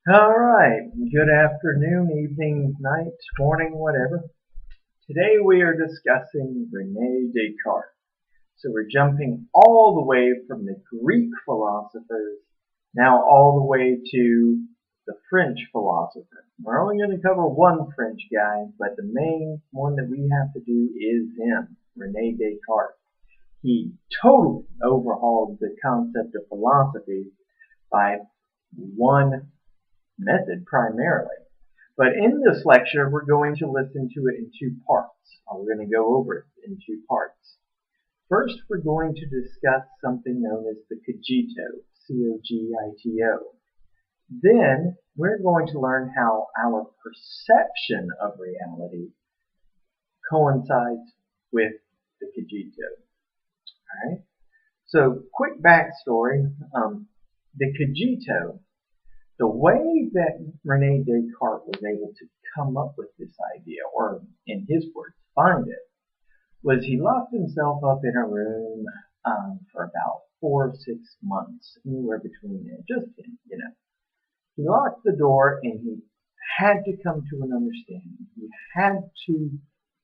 All right. Good afternoon, evening, night, morning, whatever. Today we are discussing Rene Descartes. So we're jumping all the way from the Greek philosophers now all the way to the French philosopher. We're only going to cover one French guy, but the main one that we have to do is him, Rene Descartes. He totally overhauled the concept of philosophy by one method primarily. But in this lecture, we're going to listen to it in two parts. We're going to go over it in two parts. First, we're going to discuss something known as the cogito, C-O-G-I-T-O. Then, we're going to learn how our perception of reality coincides with the cogito. All right? So, quick backstory. The cogito, the way that Rene Descartes was able to come up with this idea, or in his words, find it, was he locked himself up in a room for about 4 or 6 months, anywhere between there, just him. He locked the door and he had to come to an understanding. He had to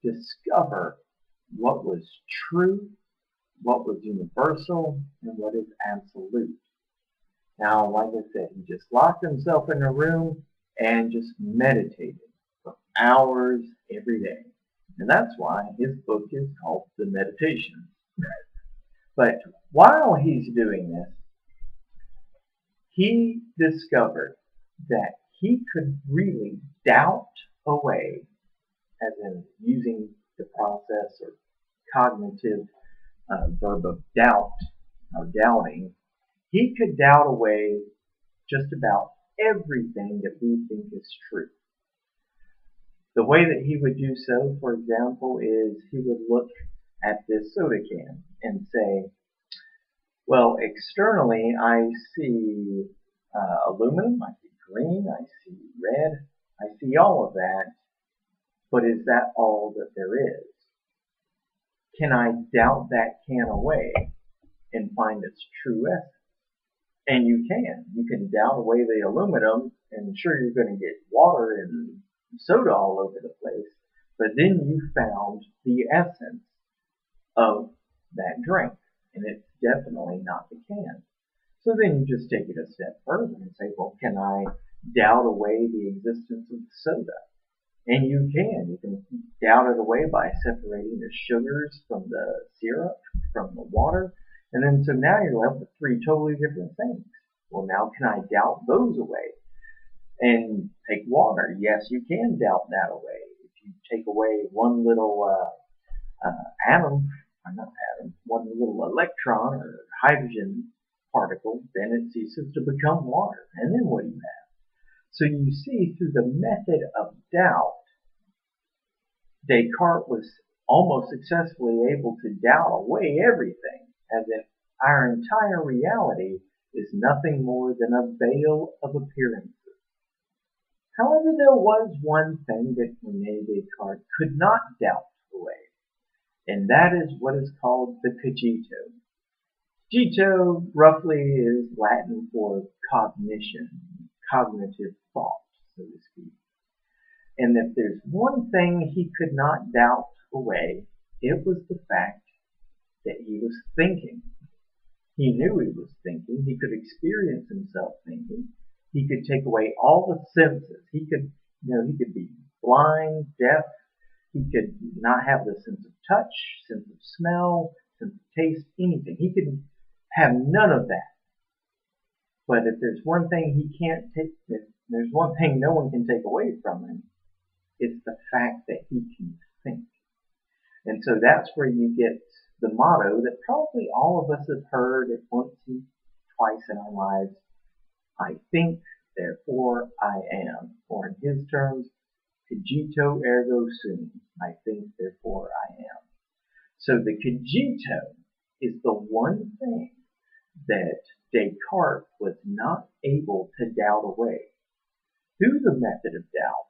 discover what was true, what was universal, and what is absolute. Now, like I said, he just locked himself in a room and just meditated for hours every day. And that's why his book is called The Meditation. But while he's doing this, he discovered that he could really doubt away, as in using the process or cognitive verb of doubt or doubting, he could doubt away just about everything that we think is true. The way that he would do so, for example, is he would look at this soda can and say, well, externally I see aluminum, I see green, I see red, I see all of that, but is that all that there is? Can I doubt that can away and find its true essence? And you can. You can doubt away the aluminum, and sure, you're going to get water and soda all over the place, but then you found the essence of that drink, and it's definitely not the can. So then you just take it a step further and say, well, can I doubt away the existence of the soda? And you can. You can doubt it away by separating the sugars from the syrup, from the water, and then so now you're left with three totally different things. Well, now can I doubt those away? And take water. Yes, you can doubt that away. If you take away one little atom, or not atom, one little electron or hydrogen particle, then it ceases to become water. And then what do you have? So you see, through the method of doubt, Descartes was almost successfully able to doubt away everything, as if our entire reality is nothing more than a veil of appearances. However, there was one thing that Rene Descartes could not doubt away, and that is what is called the cogito. Cogito roughly is Latin for cognition, cognitive thought, so to speak. And if there's one thing he could not doubt away, it was the fact that he was thinking. He knew he was thinking. He could experience himself thinking. He could take away all the senses. He could be blind, deaf. He could not have the sense of touch, sense of smell, sense of taste, anything. He could have none of that. But if there's one thing he can't take, if there's one thing no one can take away from him, it's the fact that he can think. And so that's where you get the motto that probably all of us have heard at once and twice in our lives: I think, therefore I am. Or in his terms, cogito ergo sum. I think, therefore I am. So the cogito is the one thing that Descartes was not able to doubt away. Through the method of doubt,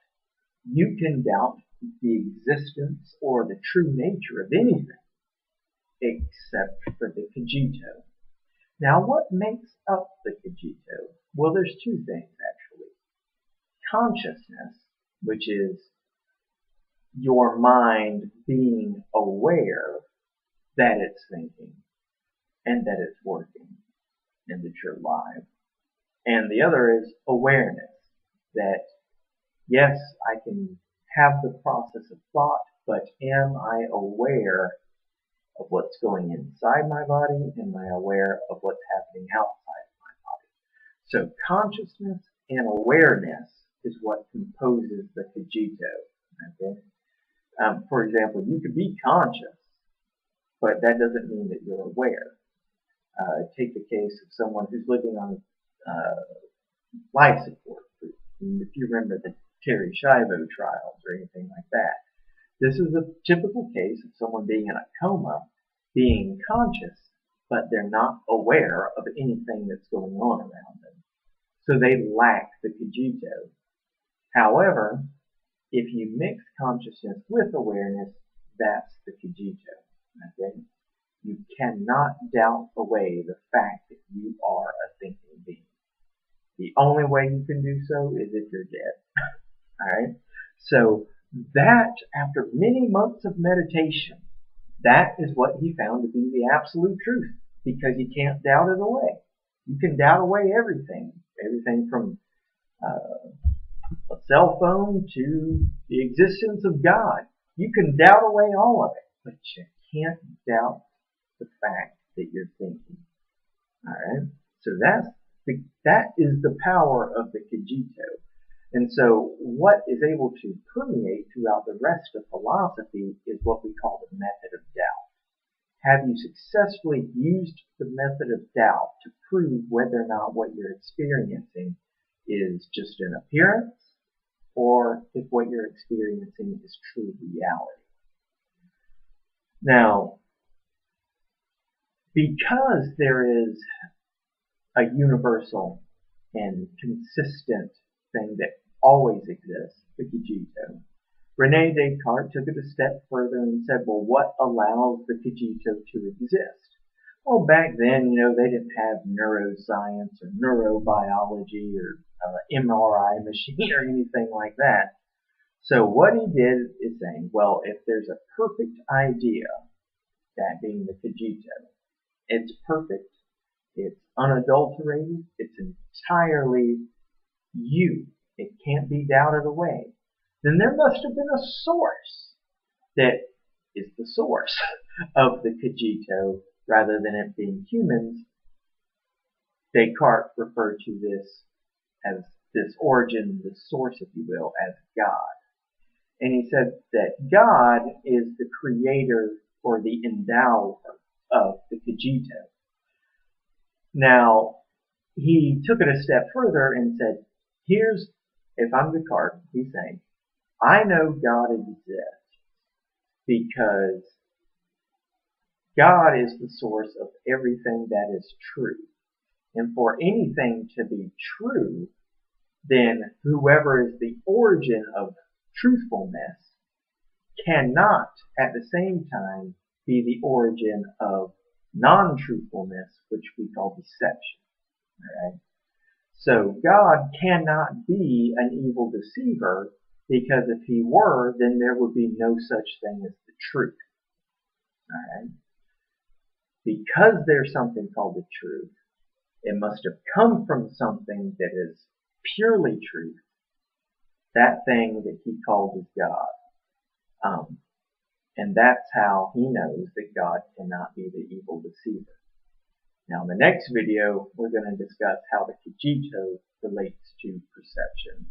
you can doubt the existence or the true nature of anything except for the cogito. Now, what makes up the cogito? Well, there's two things, actually. consciousness, which is your mind being aware that it's thinking and that it's working and that you're alive. And the other is awareness, that yes, I can have the process of thought, but am I aware of what's going inside my body? Am I aware of what's happening outside of my body? So consciousness and awareness is what composes the cogito. Okay? For example, you could be conscious, but that doesn't mean that you're aware. Take the case of someone who's living on life support. If you remember the Terry Schiavo trials or anything like that, this is a typical case of someone being in a coma, being conscious, but they're not aware of anything that's going on around them. So they lack the cogito. However, if you mix consciousness with awareness, that's the cogito. Okay? You cannot doubt away the fact that you are a thinking being. The only way you can do so is if you're dead. Alright? So that, after many months of meditation, that is what he found to be the absolute truth, because you can't doubt it away. You can doubt away everything. Everything from a cell phone to the existence of God. You can doubt away all of it, but you can't doubt the fact that you're thinking. Alright? So that is the power of the cogito. And so what is able to permeate throughout the rest of philosophy is what we call the method of doubt. Have you successfully used the method of doubt to prove whether or not what you're experiencing is just an appearance, or if what you're experiencing is true reality? Now, because there is a universal and consistent thing that always exists, the cogito, René Descartes took it a step further and said, well, what allows the cogito to exist? Well, back then, they didn't have neuroscience or neurobiology or MRI machine or anything like that. So what he did is saying, well, if there's a perfect idea, that being the cogito, it's perfect, it's unadulterated, it's entirely you, it can't be doubted away, then there must have been a source that is the source of the cogito, rather than it being humans. Descartes referred to this as this origin, the source, if you will, as God. And he said that God is the creator or the endower of the cogito. Now, he took it a step further and said, if I'm Descartes, he's saying, I know God exists because God is the source of everything that is true. And for anything to be true, then whoever is the origin of truthfulness cannot at the same time be the origin of non-truthfulness, which we call deception. All right? So God cannot be an evil deceiver, because if he were, then there would be no such thing as the truth. All right? Because there's something called the truth, it must have come from something that is purely truth. That thing that he called is God. And that's how he knows that God cannot be the evil deceiver. Now in the next video, we're going to discuss how the cogito relates to perception.